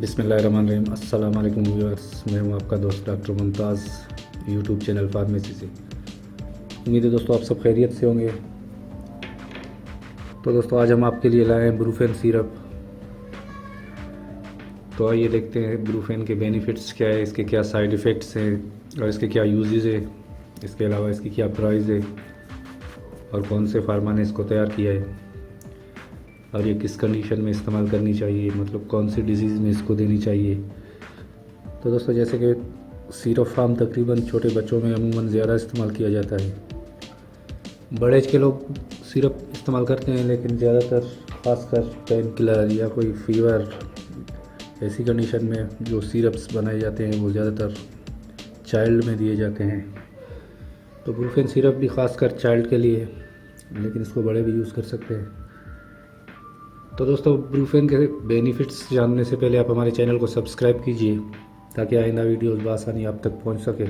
बिस्मिल्लाहिर्रहमानिर्रहीम। अस्सलाम वालेकुम व्यूअर्स, मैं हूं आपका दोस्त doctor Mumtaz, YouTube channel pharmacy से। उम्मीद है दोस्तों आप सब खैरियत से होंगे। तो दोस्तों आज हम आपके लिए लाए हैं ब्रूफेन सिरप। तो आइए देखते हैं ब्रूफेन के बेनिफिट्स क्या है, इसके क्या साइड इफ़ेक्ट्स हैं और इसके क्या यूजेस है। इसके अलावा इसकी क्या प्राइस है और कौन से फार्मा ने इसको तैयार किया है और ये किस कंडीशन में इस्तेमाल करनी चाहिए, मतलब कौन सी डिजीज़ में इसको देनी चाहिए। तो दोस्तों जैसे कि सिरप फार्म तकरीबन छोटे बच्चों में अमूमन ज़्यादा इस्तेमाल किया जाता है। बड़े एज के लोग सिरप इस्तेमाल करते हैं, लेकिन ज़्यादातर खासकर पेन किलर या कोई फीवर ऐसी कंडीशन में जो सिरप्स बनाए जाते हैं वो ज़्यादातर चाइल्ड में दिए जाते हैं। तो ब्रूफेन सिरप भी खासकर चाइल्ड के लिए है, लेकिन इसको बड़े भी यूज़ कर सकते हैं। तो दोस्तों ब्रूफेन के बेनिफिट्स जानने से पहले आप हमारे चैनल को सब्सक्राइब कीजिए ताकि आइंदा वीडियोज़ बआसानी आप तक पहुंच सके,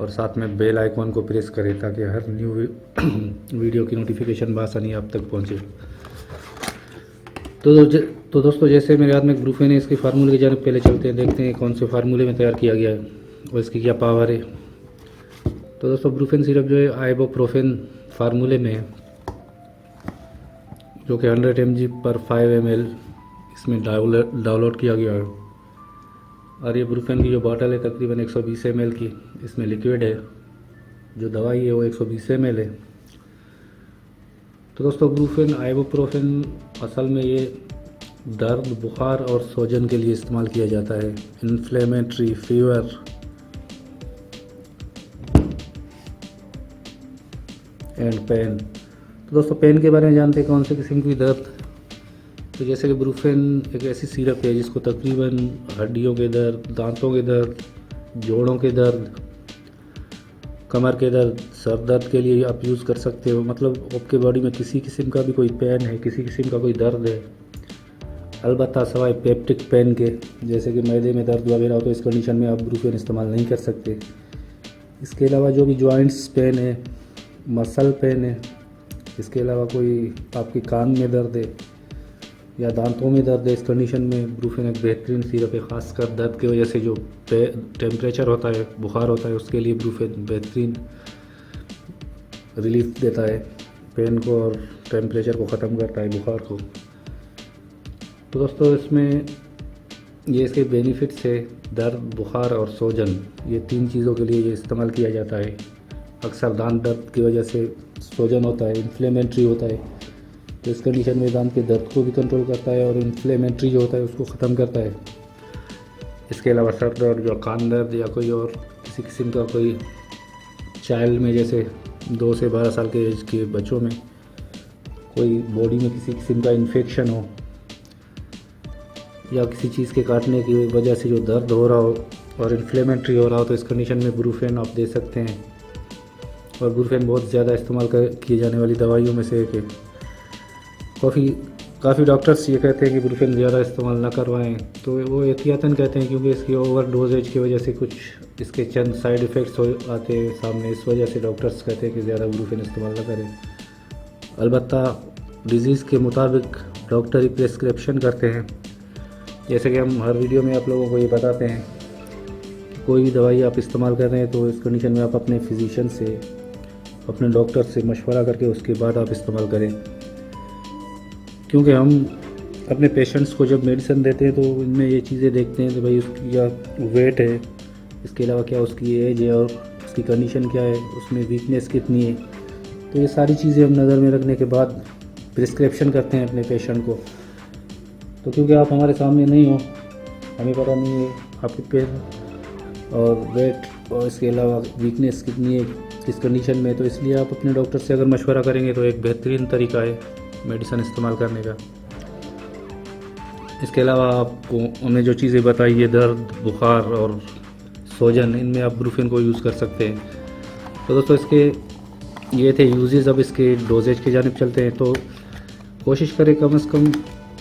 और साथ में बेल आइकॉन को प्रेस करें ताकि हर न्यू वीडियो की नोटिफिकेशन बआसानी आप तक पहुंचे। तो दोस्तों जैसे मेरे हाथ में ब्रूफेन है, इसके फार्मूले की जानब पहले चलते हैं, देखते हैं कौन से फार्मूले में तैयार किया गया है और इसकी क्या पावर है। तो दोस्तों ब्रूफेन सिरप जो है आइबोप्रोफेन फार्मूले में है, जो कि 100 mg पर 5 ml इसमें डाउनलोड किया गया है। और ये ब्रूफेन की जो बॉटल है तकरीबन 120 ml की, इसमें लिक्विड है। जो दवाई है वो 120 ml है। तो दोस्तों ब्रूफेन आइबोप्रोफेन असल में ये दर्द, बुखार और सूजन के लिए इस्तेमाल किया जाता है, इन्फ्लेमेटरी, फीवर एंड पेन। तो दोस्तों पेन के बारे में जानते हैं, कौन से किस्म की दर्द। तो जैसे कि ब्रूफेन एक ऐसी सिरप है जिसको तकरीबन हड्डियों के दर्द, दांतों के दर्द, जोड़ों के दर्द, कमर के दर्द, सर दर्द के लिए आप यूज़ कर सकते हो। मतलब आपके बॉडी में किसी किस्म का भी कोई पेन है, किसी किस्म का कोई दर्द है, अलबत्ता सवाए पेप्टिक पेन के, जैसे कि मैदे में दर्द वगैरह हो, तो इस कंडीशन में आप ब्रूफेन इस्तेमाल नहीं कर सकते। इसके अलावा जो भी जॉइंट्स पेन है, मसल पेन है, इसके अलावा कोई आपके कान में दर्द है या दांतों में दर्द है, इस कंडीशन में ब्रूफेन एक बेहतरीन सिरप है। खासकर दर्द की वजह से जो टेम्परेचर होता है, बुखार होता है, उसके लिए ब्रूफेन बेहतरीन रिलीफ देता है, पेन को और टेम्परेचर को ख़त्म करता है, बुखार को। तो दोस्तों इसमें ये इसके बेनिफिट्स है, दर्द, बुखार और सूजन, ये तीन चीज़ों के लिए ये इस्तेमाल किया जाता है। अक्सर दांत दर्द की वजह से सूजन होता है, इन्फ्लेमेटरी होता है, तो इस कंडीशन में दांत के दर्द को भी कंट्रोल करता है और इन्फ्लेमेटरी जो होता है उसको ख़त्म करता है। इसके अलावा सर दर्द या कान दर्द या कोई और किसी किस्म का कोई चाइल्ड में, जैसे 2 से 12 साल के एज के बच्चों में कोई बॉडी में किसी किस्म का इन्फेक्शन हो या किसी चीज़ के काटने की वजह से जो दर्द हो रहा हो और इन्फ्लेमेटरी हो रहा हो, तो इस कंडीशन में ब्रूफेन आप दे सकते हैं। और ब्रूफेन बहुत ज़्यादा इस्तेमाल किए जाने वाली दवाइयों में से एक है। काफ़ी डॉक्टर्स ये कहते हैं कि ब्रूफेन ज़्यादा इस्तेमाल ना करवाएं, तो वो एहतियातन कहते हैं, क्योंकि इसकी ओवर डोजेज की वजह से कुछ इसके चंद साइड इफ़ेक्ट्स हो आते हैं सामने। इस वजह से डॉक्टर्स कहते हैं कि ज़्यादा ब्रूफेन इस्तेमाल ना करें। अलबत्ता डिज़ीज़ के मुताबिक डॉक्टर ही प्रेस्क्रिप्शन करते हैं। जैसे कि हम हर वीडियो में आप लोगों को ये बताते हैं कि कोई भी दवाई आप इस्तेमाल कर रहे हैं तो इस कंडीशन में आप अपने फिजिशियन से, अपने डॉक्टर से मशवरा करके उसके बाद आप इस्तेमाल करें, क्योंकि हम अपने पेशेंट्स को जब मेडिसिन देते हैं तो इनमें ये चीज़ें देखते हैं कि भाई उसकी क्या वेट है, इसके अलावा क्या उसकी एज है और उसकी कंडीशन क्या है, उसमें वीकनेस कितनी है। तो ये सारी चीज़ें हम नज़र में रखने के बाद प्रिस्क्रिप्शन करते हैं अपने पेशेंट को। तो क्योंकि आप हमारे सामने नहीं हो, हमें पता नहीं है आपके पेन और वेट और इसके अलावा वीकनेस कितनी है इस कंडीशन में, तो इसलिए आप अपने डॉक्टर से अगर मशवरा करेंगे तो एक बेहतरीन तरीका है मेडिसिन इस्तेमाल करने का। इसके अलावा आपको उन्हें जो चीज़ें बताई है, दर्द, बुखार और सूजन, इनमें आप ब्रूफेन को यूज़ कर सकते हैं। तो दोस्तों इसके ये थे यूजेस। अब इसके डोजेज की जानिब चलते हैं। तो कोशिश करें कम से कम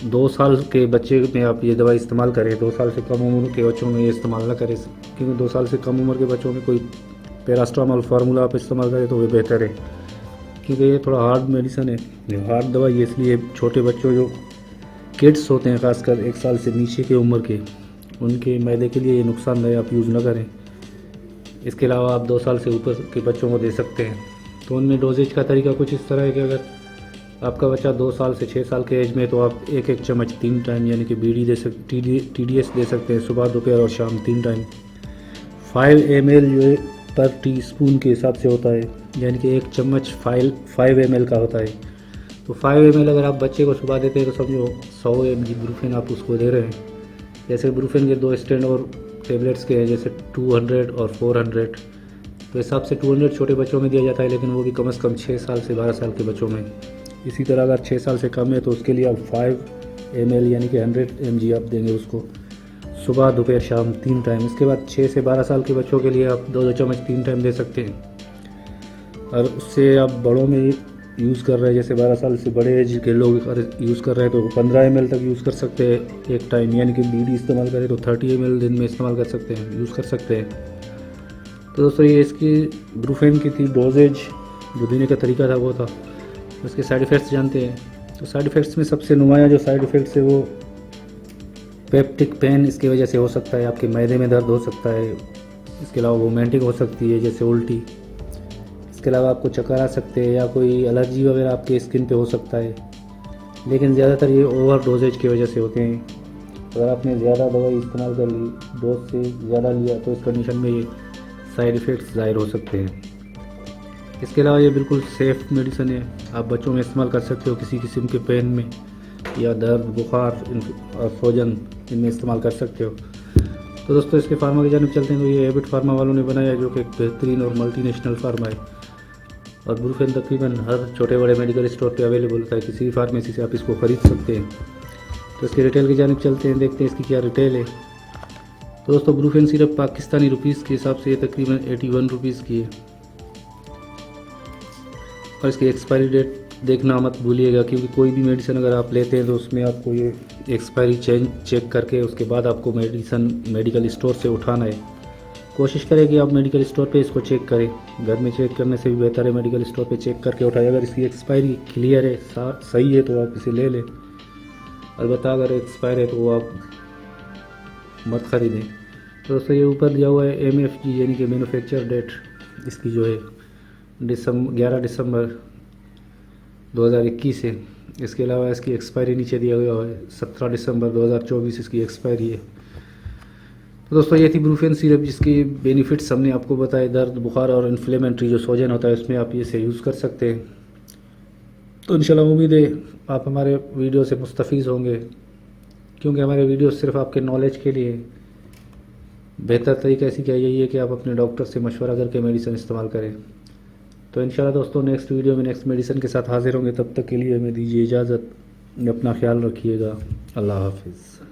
2 साल के बच्चे में आप ये दवाई इस्तेमाल करें। 2 साल से कम उम्र के बच्चों में ये इस्तेमाल ना करें, क्योंकि 2 साल से कम उम्र के बच्चों में कोई पैरास्टामोल फार्मूला आप इस्तेमाल करें तो वो बेहतर है, क्योंकि ये थोड़ा हार्ड मेडिसिन है, हार्ड दवाई है। इसलिए छोटे बच्चों जो किड्स होते हैं, खासकर 1 साल से नीचे की उम्र के, उनके मैदे के लिए ये नुकसानदायक, आप यूज़ ना करें। इसके अलावा आप 2 साल से ऊपर के बच्चों को दे सकते हैं। तो उनमें डोजेज का तरीका कुछ इस तरह है कि अगर आपका बच्चा 2 साल से 6 साल के एज में, तो आप 1-1 चम्मच 3 टाइम यानी कि बीडी TDS दे सकते हैं, सुबह दोपहर और शाम 3 टाइम। 5 ml जो है पर टीस्पून के हिसाब से होता है, यानी कि 1 चम्मच 5 ml का होता है। तो 5 ml अगर आप बच्चे को सुबह देते हैं तो समझो 100 mg ब्रूफेन आप उसको दे रहे हैं। जैसे ब्रूफेन के 2 स्टैंड और टेबलेट्स के हैं, जैसे 200 और 400, तो हिसाब से 200 छोटे बच्चों में दिया जाता है, लेकिन वो भी कम से कम 6 साल से 12 साल के बच्चों में। इसी तरह अगर 6 साल से कम है तो उसके लिए आप 5 ml यानी कि 100 mg आप देंगे उसको, सुबह दोपहर शाम 3 टाइम। इसके बाद 6 से 12 साल के बच्चों के लिए आप 2-2 चम्मच 3 टाइम दे सकते हैं। और उससे आप बड़ों में यूज़ कर रहे हैं, जैसे 12 साल से बड़े एज के लोग यूज़ कर रहे हैं तो 15 ml तक यूज़ कर सकते हैं एक टाइम, यानी कि बीडी इस्तेमाल करें तो 30 ml दिन में इस्तेमाल कर सकते हैं, यूज़ कर सकते हैं। तो दोस्तों ये इसकी ब्रूफेन की थी डोजेज, जो देने का तरीका था वो था। उसके साइड इफ़ेक्ट्स जानते हैं। तो साइड इफ़ेक्ट्स में सबसे नुमाया जो साइड इफ़ेक्ट्स है वो पेप्टिक पेन इसकी वजह से हो सकता है, आपके मैदे में दर्द हो सकता है। इसके अलावा वोमेंटिंग हो सकती है, जैसे उल्टी। इसके अलावा आपको चक्कर आ सकते हैं या कोई एलर्जी वगैरह आपके स्किन पे हो सकता है, लेकिन ज़्यादातर ये ओवर डोजेज की वजह से होते हैं। अगर आपने ज़्यादा दवाई इस्तेमाल कर ली, डोज से ज़्यादा लिया, तो इस कंडीशन में ये साइड इफ़ेक्ट्स ज़ाहिर हो सकते हैं। इसके अलावा ये बिल्कुल सेफ़ मेडिसिन है, आप बच्चों में इस्तेमाल कर सकते हो, किसी किस्म के पेन में या दर्द, बुखार और सूजन, इनमें इस्तेमाल कर सकते हो। तो दोस्तों इसके फार्मा की जानिब चलते हैं। तो ये एबिट फार्मा वालों ने बनाया है, जो कि एक बेहतरीन और मल्टीनेशनल फार्मा है, और ब्रूफेन तकरीबन हर छोटे बड़े मेडिकल स्टोर पे अवेलेबल होता है, किसी भी फार्मेसी से आप इसको ख़रीद सकते हैं। तो इसके रिटेल की जानिब चलते हैं, देखते हैं इसकी क्या रिटेल है। तो दोस्तों ब्रूफेन सिरप पाकिस्तानी रुपीज़ के हिसाब से ये तकरीबन 81 रुपीज़ की है, और इसकी एक्सपायरी डेट देखना मत भूलिएगा, क्योंकि कोई भी मेडिसिन अगर आप लेते हैं तो उसमें आपको ये एक्सपायरी चेक करके उसके बाद आपको मेडिसिन मेडिकल स्टोर से उठाना है। कोशिश करें कि आप मेडिकल स्टोर पे इसको चेक करें, घर में चेक करने से भी बेहतर है मेडिकल स्टोर पे चेक करके उठाएं। अगर इसकी एक्सपायरी क्लियर है, सही है, तो आप इसे ले लें। अलबत्ता अगर एक्सपायर है तो वो आप मत ख़रीदें। तो दोस्तों ये ऊपर दिया हुआ है MFG यानी कि मैन्युफैक्चर डेट इसकी जो है 11 दिसंबर 2021 है। इसके अलावा इसकी एक्सपायरी नीचे दिया गया है 17 दिसंबर 2024 इसकी एक्सपायरी है। तो दोस्तों ये थी ब्रूफेन सिरप, जिसके बेनिफिट्स हमने आपको बताए। दर्द, बुखार और इन्फ्लेमेटरी जो सोजन होता है उसमें आप इसे यूज़ कर सकते हैं। तो इंशाल्लाह उम्मीद है आप हमारे वीडियो से मुस्तफ़ीज़ होंगे, क्योंकि हमारे वीडियो सिर्फ आपके नॉलेज के लिए। बेहतर तरीका इसी का यही है कि आप अपने डॉक्टर से मशवरा करके मेडिसिन इस्तेमाल करें। तो इंशाल्लाह दोस्तों नेक्स्ट वीडियो में नेक्स्ट मेडिसिन के साथ हाजिर होंगे। तब तक के लिए हमें दीजिए इजाज़त, अपना ख्याल रखिएगा। अल्लाह हाफिज़।